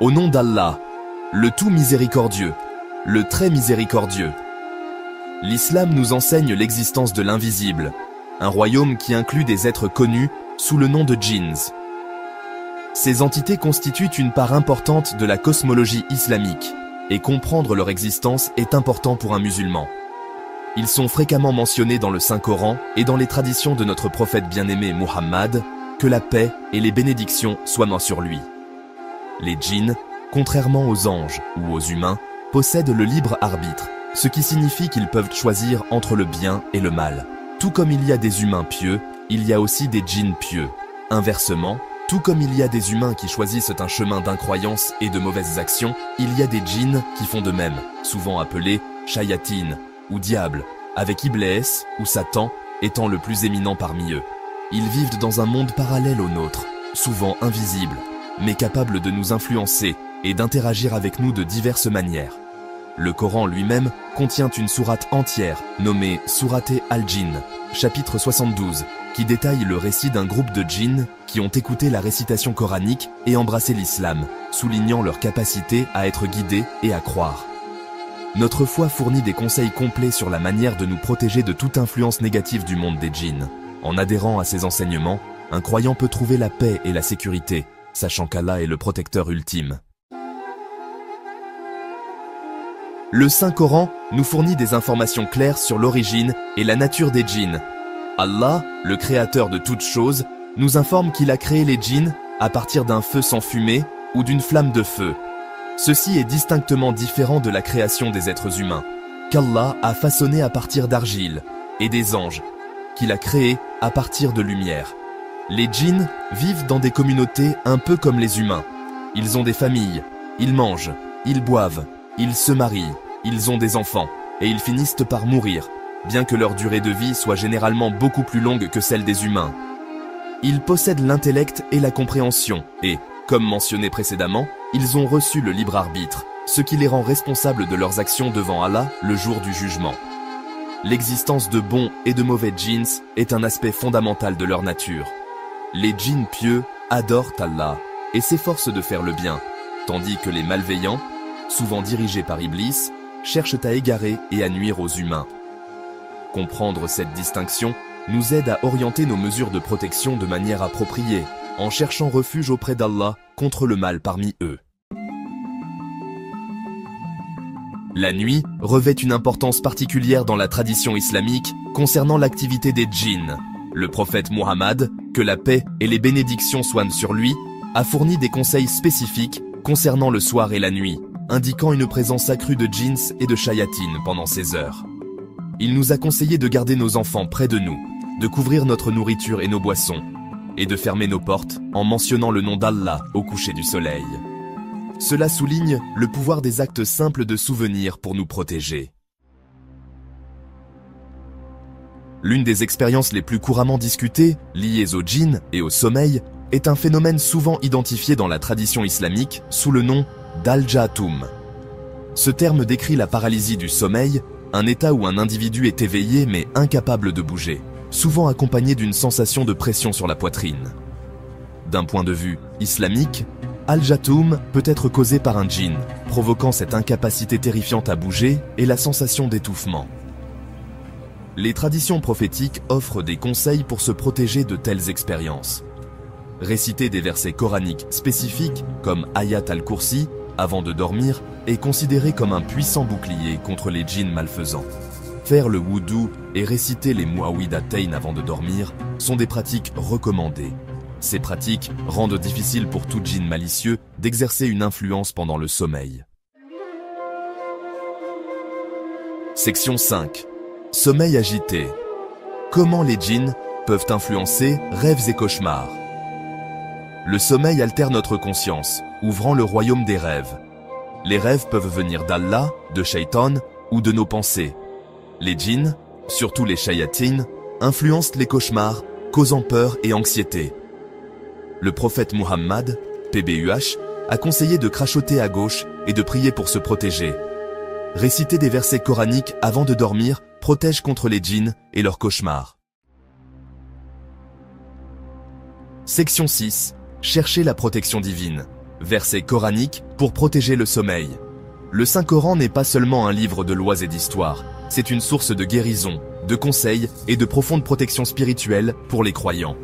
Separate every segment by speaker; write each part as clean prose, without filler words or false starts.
Speaker 1: Au nom d'Allah, le tout miséricordieux, le très miséricordieux. L'islam nous enseigne l'existence de l'invisible, un royaume qui inclut des êtres connus sous le nom de djinns. Ces entités constituent une part importante de la cosmologie islamique, et comprendre leur existence est important pour un musulman. Ils sont fréquemment mentionnés dans le Saint-Coran et dans les traditions de notre prophète bien-aimé Muhammad, que la paix et les bénédictions soient sur lui. Les djinns, contrairement aux anges ou aux humains, possèdent le libre arbitre, ce qui signifie qu'ils peuvent choisir entre le bien et le mal. Tout comme il y a des humains pieux, il y a aussi des djinns pieux. Inversement, tout comme il y a des humains qui choisissent un chemin d'incroyance et de mauvaises actions, il y a des djinns qui font de même, souvent appelés shayatin ou diables, avec Iblis ou Satan étant le plus éminent parmi eux. Ils vivent dans un monde parallèle au nôtre, souvent invisible, mais capable de nous influencer et d'interagir avec nous de diverses manières. Le Coran lui-même contient une sourate entière nommée Sourate al-Jinn, chapitre 72, qui détaille le récit d'un groupe de djinns qui ont écouté la récitation coranique et embrassé l'islam, soulignant leur capacité à être guidés et à croire. Notre foi fournit des conseils complets sur la manière de nous protéger de toute influence négative du monde des djinns. En adhérant à ces enseignements, un croyant peut trouver la paix et la sécurité, sachant qu'Allah est le protecteur ultime. Le Saint-Coran nous fournit des informations claires sur l'origine et la nature des djinns. Allah, le créateur de toutes choses, nous informe qu'il a créé les djinns à partir d'un feu sans fumée ou d'une flamme de feu. Ceci est distinctement différent de la création des êtres humains, qu'Allah a façonné à partir d'argile, et des anges, qu'il a créés à partir de lumière. Les djinns vivent dans des communautés un peu comme les humains. Ils ont des familles, ils mangent, ils boivent, ils se marient, ils ont des enfants, et ils finissent par mourir, bien que leur durée de vie soit généralement beaucoup plus longue que celle des humains. Ils possèdent l'intellect et la compréhension, et, comme mentionné précédemment, ils ont reçu le libre arbitre, ce qui les rend responsables de leurs actions devant Allah le jour du jugement. L'existence de bons et de mauvais djinns est un aspect fondamental de leur nature. Les djinns pieux adorent Allah et s'efforcent de faire le bien, tandis que les malveillants, souvent dirigés par Iblis, cherchent à égarer et à nuire aux humains. Comprendre cette distinction nous aide à orienter nos mesures de protection de manière appropriée, en cherchant refuge auprès d'Allah contre le mal parmi eux. La nuit revêt une importance particulière dans la tradition islamique concernant l'activité des djinns. Le prophète Muhammad, que la paix et les bénédictions soient sur lui, a fourni des conseils spécifiques concernant le soir et la nuit, indiquant une présence accrue de djinns et de shayatines pendant ces heures. Il nous a conseillé de garder nos enfants près de nous, de couvrir notre nourriture et nos boissons, et de fermer nos portes en mentionnant le nom d'Allah au coucher du soleil. Cela souligne le pouvoir des actes simples de souvenir pour nous protéger. L'une des expériences les plus couramment discutées, liées aux djinns et au sommeil, est un phénomène souvent identifié dans la tradition islamique sous le nom d'al-ja'tum. Ce terme décrit la paralysie du sommeil, un état où un individu est éveillé mais incapable de bouger, souvent accompagné d'une sensation de pression sur la poitrine. D'un point de vue islamique, al-ja'tum peut être causé par un djinn, provoquant cette incapacité terrifiante à bouger et la sensation d'étouffement. Les traditions prophétiques offrent des conseils pour se protéger de telles expériences. Réciter des versets coraniques spécifiques, comme Ayat al-Kursi, avant de dormir, est considéré comme un puissant bouclier contre les djinns malfaisants. Faire le wudu et réciter les muawwidatayn avant de dormir sont des pratiques recommandées. Ces pratiques rendent difficile pour tout djinn malicieux d'exercer une influence pendant le sommeil. Section 5. Sommeil agité. Comment les djinns peuvent influencer rêves et cauchemars? Le sommeil altère notre conscience, ouvrant le royaume des rêves. Les rêves peuvent venir d'Allah, de Shaitan ou de nos pensées. Les djinns, surtout les shayatines, influencent les cauchemars, causant peur et anxiété. Le prophète Muhammad, PBUH, a conseillé de crachoter à gauche et de prier pour se protéger. Réciter des versets coraniques avant de dormir protège contre les djinns et leurs cauchemars. Section 6. Chercher la protection divine. Versets coraniques pour protéger le sommeil. Le Saint-Coran n'est pas seulement un livre de lois et d'histoire, c'est une source de guérison, de conseils et de profonde protection spirituelle pour les croyants.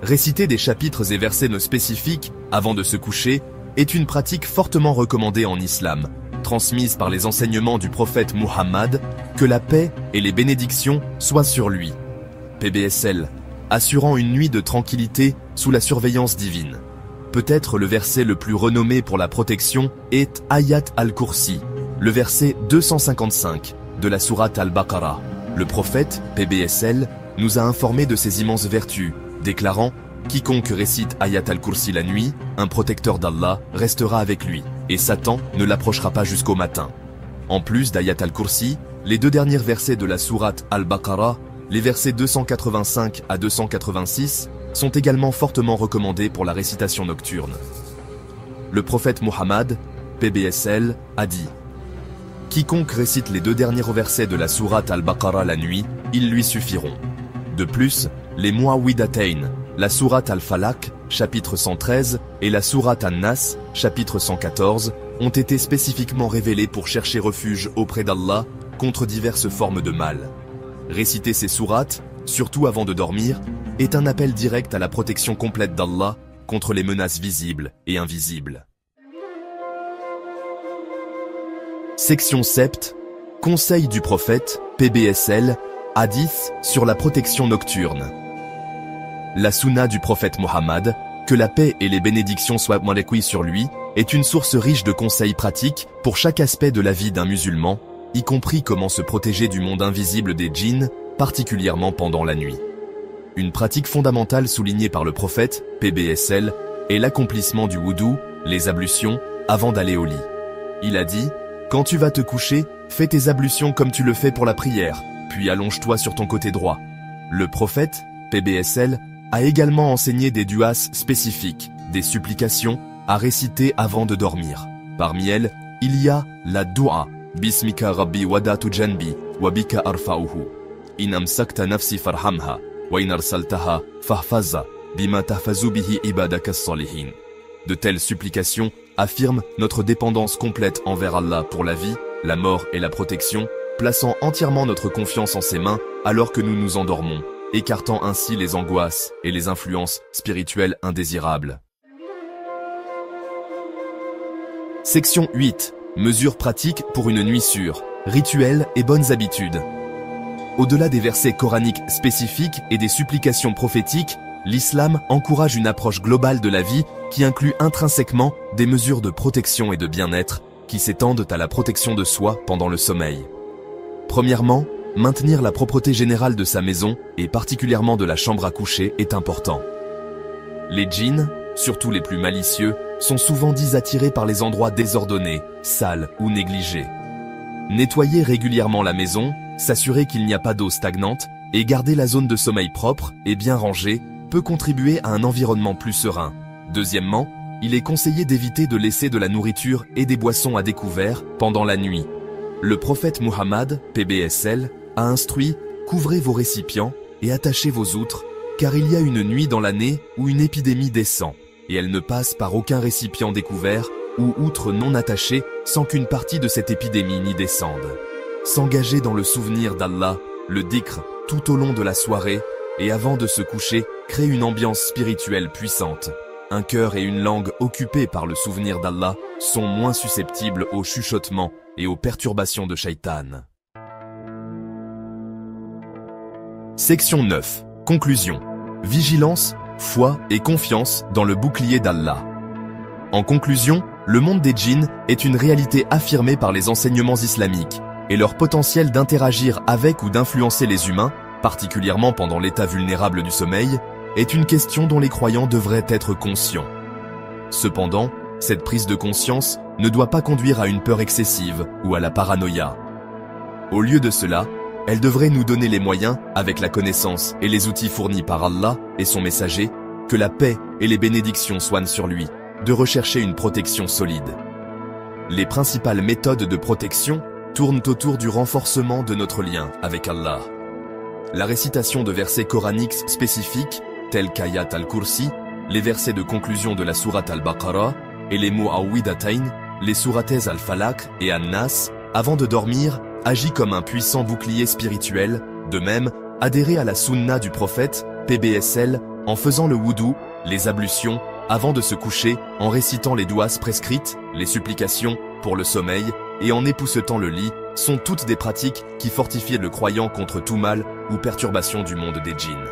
Speaker 1: Réciter des chapitres et versets spécifiques avant de se coucher est une pratique fortement recommandée en islam, transmise par les enseignements du prophète Muhammad, que la paix et les bénédictions soient sur lui. PBSL, assurant une nuit de tranquillité sous la surveillance divine. Peut-être le verset le plus renommé pour la protection est Ayat al-Kursi, le verset 255 de la sourate al-Baqarah. Le prophète, PBSL, nous a informé de ses immenses vertus, déclarant « Quiconque récite Ayat al-Kursi la nuit, un protecteur d'Allah restera avec lui, et Satan ne l'approchera pas jusqu'au matin. » En plus d'Ayat al-Kursi, les deux derniers versets de la sourate al-Baqarah, les versets 285 à 286, sont également fortement recommandés pour la récitation nocturne. Le prophète Muhammad, PBSL, a dit « Quiconque récite les deux derniers versets de la sourate al-Baqarah la nuit, ils lui suffiront. » De plus, les Muawwidatayn, la sourate al-Falaq, chapitre 113, et la sourate an-Nas, chapitre 114, ont été spécifiquement révélés pour chercher refuge auprès d'Allah contre diverses formes de mal. Réciter ces sourates, surtout avant de dormir, est un appel direct à la protection complète d'Allah contre les menaces visibles et invisibles. Section 7. Conseil du prophète, PBSL, Hadith sur la protection nocturne. La sunna du prophète Mohammed, que la paix et les bénédictions soient sur lui, est une source riche de conseils pratiques pour chaque aspect de la vie d'un musulman, y compris comment se protéger du monde invisible des djinns, particulièrement pendant la nuit. Une pratique fondamentale soulignée par le prophète, PBSL, est l'accomplissement du wudu, les ablutions, avant d'aller au lit. Il a dit « Quand tu vas te coucher, fais tes ablutions comme tu le fais pour la prière, puis allonge-toi sur ton côté droit. » Le prophète, PBSL, a également enseigné des duas spécifiques, des supplications, à réciter avant de dormir. Parmi elles, il y a la dua, Bismika Rabbi wadatu janbi, wabika arfa'uhu. In amsakta nafsi farhamha. De telles supplications affirment notre dépendance complète envers Allah pour la vie, la mort et la protection, plaçant entièrement notre confiance en ses mains alors que nous nous endormons, écartant ainsi les angoisses et les influences spirituelles indésirables. Section 8. Mesures pratiques pour une nuit sûre, rituels et bonnes habitudes. Au-delà des versets coraniques spécifiques et des supplications prophétiques, l'islam encourage une approche globale de la vie qui inclut intrinsèquement des mesures de protection et de bien-être qui s'étendent à la protection de soi pendant le sommeil. Premièrement, maintenir la propreté générale de sa maison et particulièrement de la chambre à coucher est important. Les djinns, surtout les plus malicieux, sont souvent dits attirés par les endroits désordonnés, sales ou négligés. Nettoyer régulièrement la maison, s'assurer qu'il n'y a pas d'eau stagnante et garder la zone de sommeil propre et bien rangée peut contribuer à un environnement plus serein. Deuxièmement, il est conseillé d'éviter de laisser de la nourriture et des boissons à découvert pendant la nuit. Le prophète Muhammad, PBSL, a instruit « Couvrez vos récipients et attachez vos outres, car il y a une nuit dans l'année où une épidémie descend, et elle ne passe par aucun récipient découvert ou outre non attachée sans qu'une partie de cette épidémie n'y descende. » S'engager dans le souvenir d'Allah, le dhikr, tout au long de la soirée, et avant de se coucher, crée une ambiance spirituelle puissante. Un cœur et une langue occupés par le souvenir d'Allah sont moins susceptibles aux chuchotements et aux perturbations de Shaitan. Section 9. Conclusion. Vigilance, foi et confiance dans le bouclier d'Allah. En conclusion, le monde des djinns est une réalité affirmée par les enseignements islamiques, et leur potentiel d'interagir avec ou d'influencer les humains, particulièrement pendant l'état vulnérable du sommeil, est une question dont les croyants devraient être conscients. Cependant, cette prise de conscience ne doit pas conduire à une peur excessive ou à la paranoïa. Au lieu de cela, elle devrait nous donner les moyens, avec la connaissance et les outils fournis par Allah et son messager, que la paix et les bénédictions soient sur lui, de rechercher une protection solide. Les principales méthodes de protection tournent autour du renforcement de notre lien avec Allah. La récitation de versets coraniques spécifiques, tels qu'Ayat al-Kursi, les versets de conclusion de la sourate al-Baqarah, et les Mu'awwidhatayn, les sourates al-Falaq et an-Nas, avant de dormir, agit comme un puissant bouclier spirituel. De même, adhérer à la sunna du prophète, PBSL, en faisant le wudu, les ablutions, avant de se coucher, en récitant les douas prescrites, les supplications, pour le sommeil, et en époussetant le lit, sont toutes des pratiques qui fortifient le croyant contre tout mal ou perturbation du monde des djinns.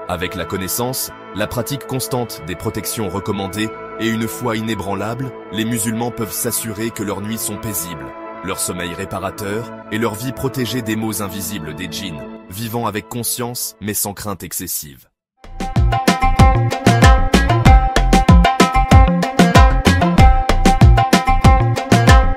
Speaker 1: Avec la connaissance, la pratique constante des protections recommandées et une foi inébranlable, les musulmans peuvent s'assurer que leurs nuits sont paisibles, leur sommeil réparateur et leur vie protégée des maux invisibles des djinns, vivant avec conscience mais sans crainte excessive.